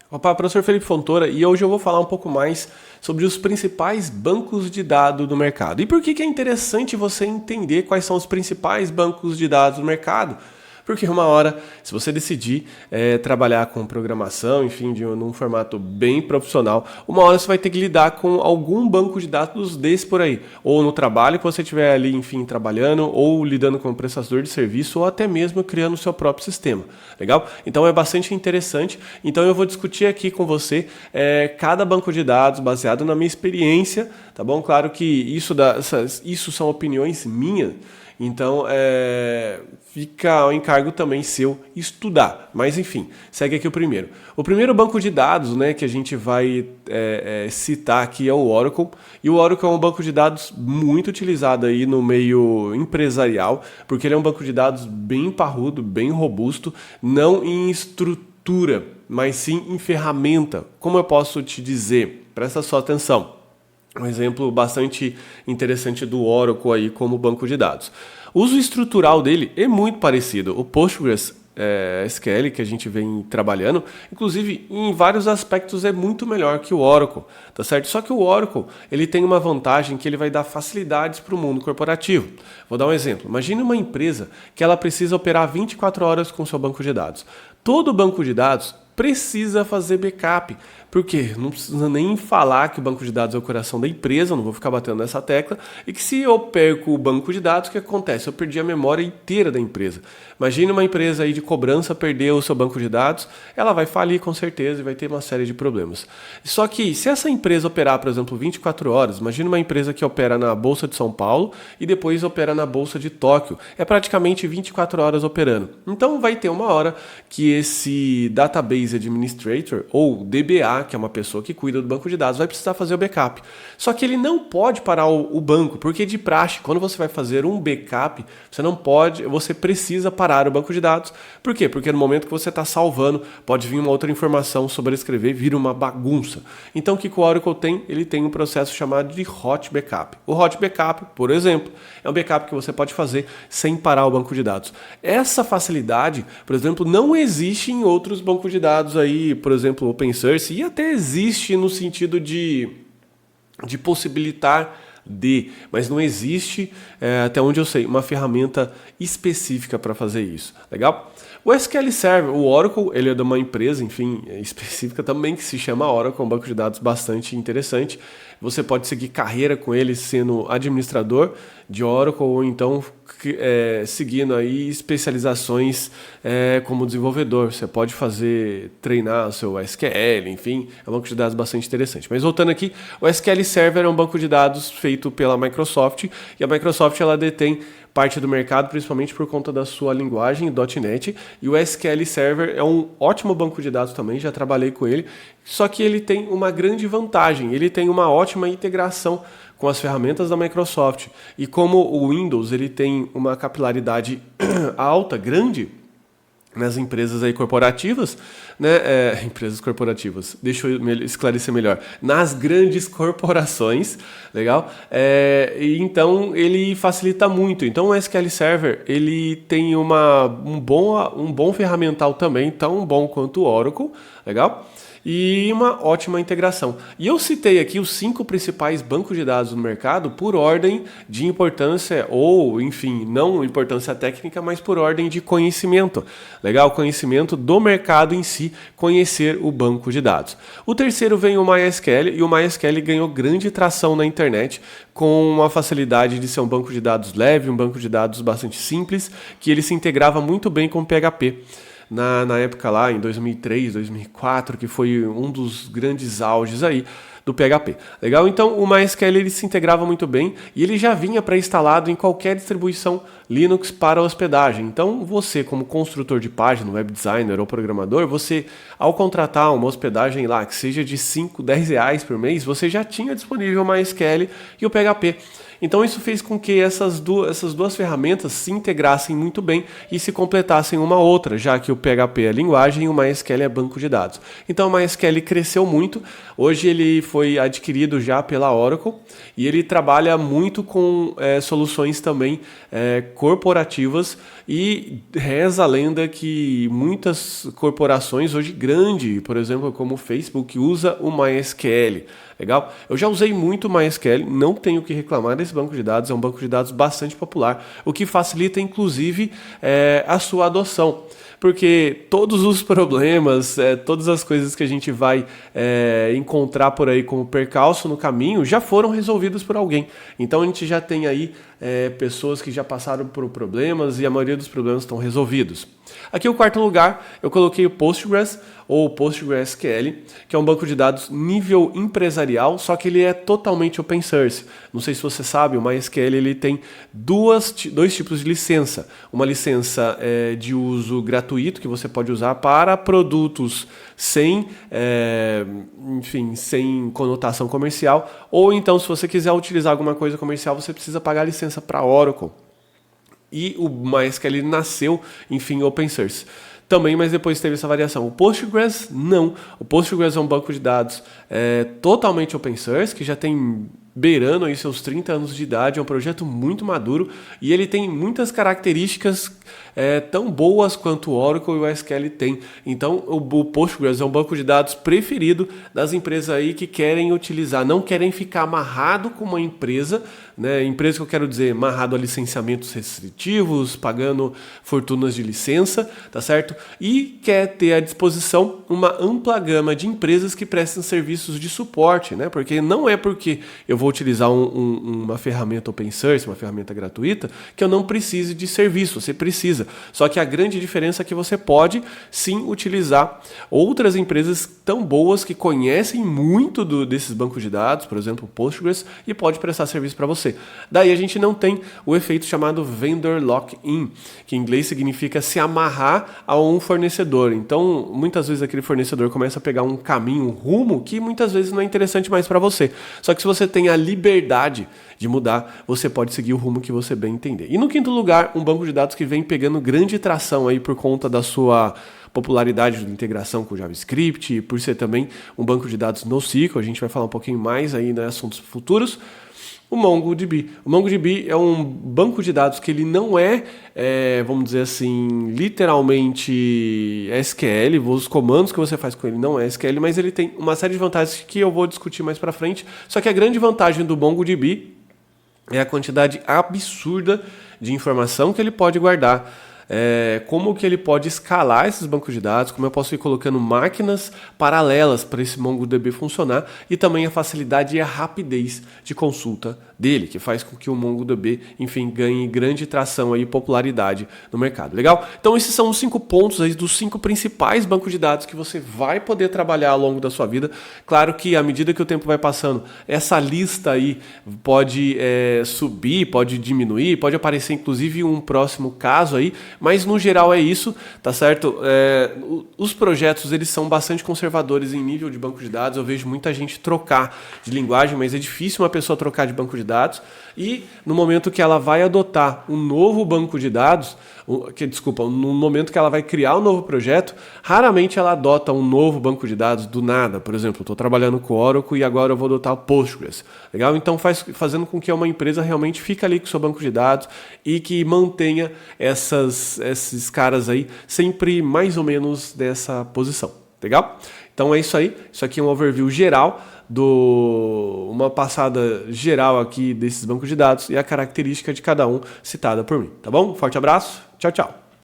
Opa, professor Felipe Fontoura, e hoje eu vou falar um pouco mais sobre os principais bancos de dados do mercado. E por que é interessante você entender quais são os principais bancos de dados do mercado? Porque uma hora, se você decidir trabalhar com programação, enfim, num formato bem profissional, uma hora você vai ter que lidar com algum banco de dados desse por aí. Ou no trabalho que você estiver ali, enfim, trabalhando, ou lidando com um prestador de serviço, ou até mesmo criando o seu próprio sistema. Legal? Então é bastante interessante. Então eu vou discutir aqui com você cada banco de dados baseado na minha experiência, tá bom? Claro que isso são opiniões minhas. Então, fica ao encargo também seu estudar. Mas, enfim, segue aqui o primeiro. O primeiro banco de dados, né, que a gente vai citar aqui é o Oracle. E o Oracle é um banco de dados muito utilizado aí no meio empresarial, porque ele é um banco de dados bem parrudo, bem robusto, não em estrutura, mas sim em ferramenta. Como eu posso te dizer? Presta só atenção. Um exemplo bastante interessante do Oracle aí como banco de dados. O uso estrutural dele é muito parecido. O Postgres SQL que a gente vem trabalhando, inclusive em vários aspectos é muito melhor que o Oracle, tá certo? Só que o Oracle ele tem uma vantagem que ele vai dar facilidades para o mundo corporativo. Vou dar um exemplo. Imagine uma empresa que ela precisa operar 24 horas com seu banco de dados. Todo banco de dados precisa fazer backup. Por quê? Não precisa nem falar que o banco de dados é o coração da empresa, não vou ficar batendo nessa tecla, e que se eu perco o banco de dados, o que acontece? Eu perdi a memória inteira da empresa. Imagine uma empresa aí de cobrança perder o seu banco de dados, ela vai falir com certeza e vai ter uma série de problemas. Só que se essa empresa operar, por exemplo, 24 horas, imagine uma empresa que opera na Bolsa de São Paulo e depois opera na Bolsa de Tóquio, é praticamente 24 horas operando. Então vai ter uma hora que esse Database Administrator, ou DBA, que é uma pessoa que cuida do banco de dados, vai precisar fazer o backup. Só que ele não pode parar o banco, porque de praxe, quando você vai fazer um backup, você precisa parar o banco de dados. Por quê? Porque no momento que você está salvando, pode vir uma outra informação sobrescrever, vira uma bagunça. Então o que o Oracle tem? Ele tem um processo chamado de Hot Backup. O Hot Backup, por exemplo, é um backup que você pode fazer sem parar o banco de dados. Essa facilidade, por exemplo, não existe em outros bancos de dados aí, por exemplo, open source, e até existe no sentido de possibilitar mas não existe, até onde eu sei, uma ferramenta específica para fazer isso. Legal? O SQL Server, o Oracle, ele é de uma empresa, enfim, específica também que se chama Oracle, um banco de dados bastante interessante. Você pode seguir carreira com ele sendo administrador de Oracle ou então seguindo aí especializações como desenvolvedor. Você pode treinar o seu SQL, enfim, é um banco de dados bastante interessante. Mas voltando aqui, o SQL Server é um banco de dados feito pela Microsoft e a Microsoft ela detém parte do mercado, principalmente por conta da sua linguagem .NET, e o SQL Server é um ótimo banco de dados também, já trabalhei com ele, só que ele tem uma grande vantagem, ele tem uma ótima integração com as ferramentas da Microsoft, e como o Windows ele tem uma capilaridade alta, grande, nas empresas aí corporativas, né? Empresas corporativas, deixa eu esclarecer melhor, nas grandes corporações, legal? E então ele facilita muito. Então o SQL Server ele tem um bom ferramental também, tão bom quanto o Oracle, legal? E uma ótima integração. E eu citei aqui os 5 principais bancos de dados do mercado por ordem de importância, ou enfim, não importância técnica, mas por ordem de conhecimento. Legal? Conhecimento do mercado em si, conhecer o banco de dados. O terceiro vem o MySQL, e o MySQL ganhou grande tração na internet com a facilidade de ser um banco de dados leve, um banco de dados bastante simples, que ele se integrava muito bem com o PHP. Na época lá, em 2003, 2004, que foi um dos grandes auges aí do PHP. Legal? Então, o MySQL ele se integrava muito bem e ele já vinha pré-instalado em qualquer distribuição Linux para hospedagem. Então, você, como construtor de página, web designer ou programador, você, ao contratar uma hospedagem lá, que seja de 5, 10 reais por mês, você já tinha disponível o MySQL e o PHP. Então isso fez com que essas duas ferramentas se integrassem muito bem e se completassem uma outra, já que o PHP é linguagem e o MySQL é banco de dados. Então o MySQL cresceu muito, hoje ele foi adquirido já pela Oracle e ele trabalha muito com soluções também corporativas, e reza a lenda que muitas corporações hoje grandes, por exemplo, como o Facebook, usa o MySQL. Legal? Eu já usei muito o MySQL, não tenho o que reclamar desse banco de dados, é um banco de dados bastante popular, o que facilita inclusive a sua adoção. Porque todos os problemas, todas as coisas que a gente vai encontrar por aí como percalço no caminho já foram resolvidos por alguém. Então a gente já tem aí pessoas que já passaram por problemas e a maioria dos problemas estão resolvidos. Aqui, o quarto lugar, eu coloquei o Postgres, ou PostgreSQL, que é um banco de dados nível empresarial, só que ele é totalmente open source. Não sei se você sabe, o MySQL ele tem dois tipos de licença. Uma licença de uso gratuito, que você pode usar para produtos sem conotação comercial, ou então, se você quiser utilizar alguma coisa comercial, você precisa pagar a licença para a Oracle. E o MySQL nasceu, open source também, mas depois teve essa variação. O Postgres, não. O Postgres é um banco de dados totalmente open source, que já tem beirando aí seus 30 anos de idade, é um projeto muito maduro e ele tem muitas características tão boas quanto o Oracle e o SQL tem. Então o Postgres é um banco de dados preferido das empresas aí que querem utilizar, não querem ficar amarrado com uma empresa, né? Empresa que eu quero dizer, amarrado a licenciamentos restritivos, pagando fortunas de licença, tá certo? E quer ter à disposição uma ampla gama de empresas que prestam serviços de suporte, né? Porque não é porque eu vou utilizar uma ferramenta open source, uma ferramenta gratuita, que eu não precise de serviço, você precisa. Só que a grande diferença é que você pode sim utilizar outras empresas tão boas que conhecem muito desses bancos de dados, por exemplo, o Postgres, e pode prestar serviço para você. Daí a gente não tem o efeito chamado vendor lock-in, que em inglês significa se amarrar a um fornecedor. Então, muitas vezes aquele fornecedor começa a pegar um caminho, um rumo, que muitas vezes não é interessante mais para você. Só que se você tem a liberdade de mudar, você pode seguir o rumo que você bem entender. E no quinto lugar, um banco de dados que vem pegando grande tração aí por conta da sua popularidade de integração com o JavaScript e por ser também um banco de dados NoSQL, a gente vai falar um pouquinho mais aí, né, assuntos futuros. O MongoDB. O MongoDB é um banco de dados que ele não vamos dizer assim, literalmente SQL. Os comandos que você faz com ele não é SQL, mas ele tem uma série de vantagens que eu vou discutir mais para frente. Só que a grande vantagem do MongoDB é a quantidade absurda de informação que ele pode guardar. Como que ele pode escalar esses bancos de dados, como eu posso ir colocando máquinas paralelas para esse MongoDB funcionar, e também a facilidade e a rapidez de consulta dele, que faz com que o MongoDB, ganhe grande tração e popularidade no mercado. Legal? Então esses são os 5 pontos aí dos 5 principais bancos de dados que você vai poder trabalhar ao longo da sua vida. Claro que à medida que o tempo vai passando, essa lista aí pode subir, pode diminuir, pode aparecer inclusive um próximo caso aí, mas no geral é isso, tá certo? Os projetos eles são bastante conservadores em nível de banco de dados. Eu vejo muita gente trocar de linguagem, mas é difícil uma pessoa trocar de banco de dados. E no momento que ela vai adotar um novo banco de dados, no momento que ela vai criar um novo projeto, raramente ela adota um novo banco de dados do nada. Por exemplo, eu estou trabalhando com o Oracle e agora eu vou adotar o Postgres. Legal? Então fazendo com que uma empresa realmente fique ali com o seu banco de dados e que mantenha esses caras aí sempre mais ou menos dessa posição. Legal? Então é isso aí. Isso aqui é um overview geral, uma passada geral aqui desses bancos de dados e a característica de cada um citada por mim. Tá bom? Forte abraço. Tchau, tchau.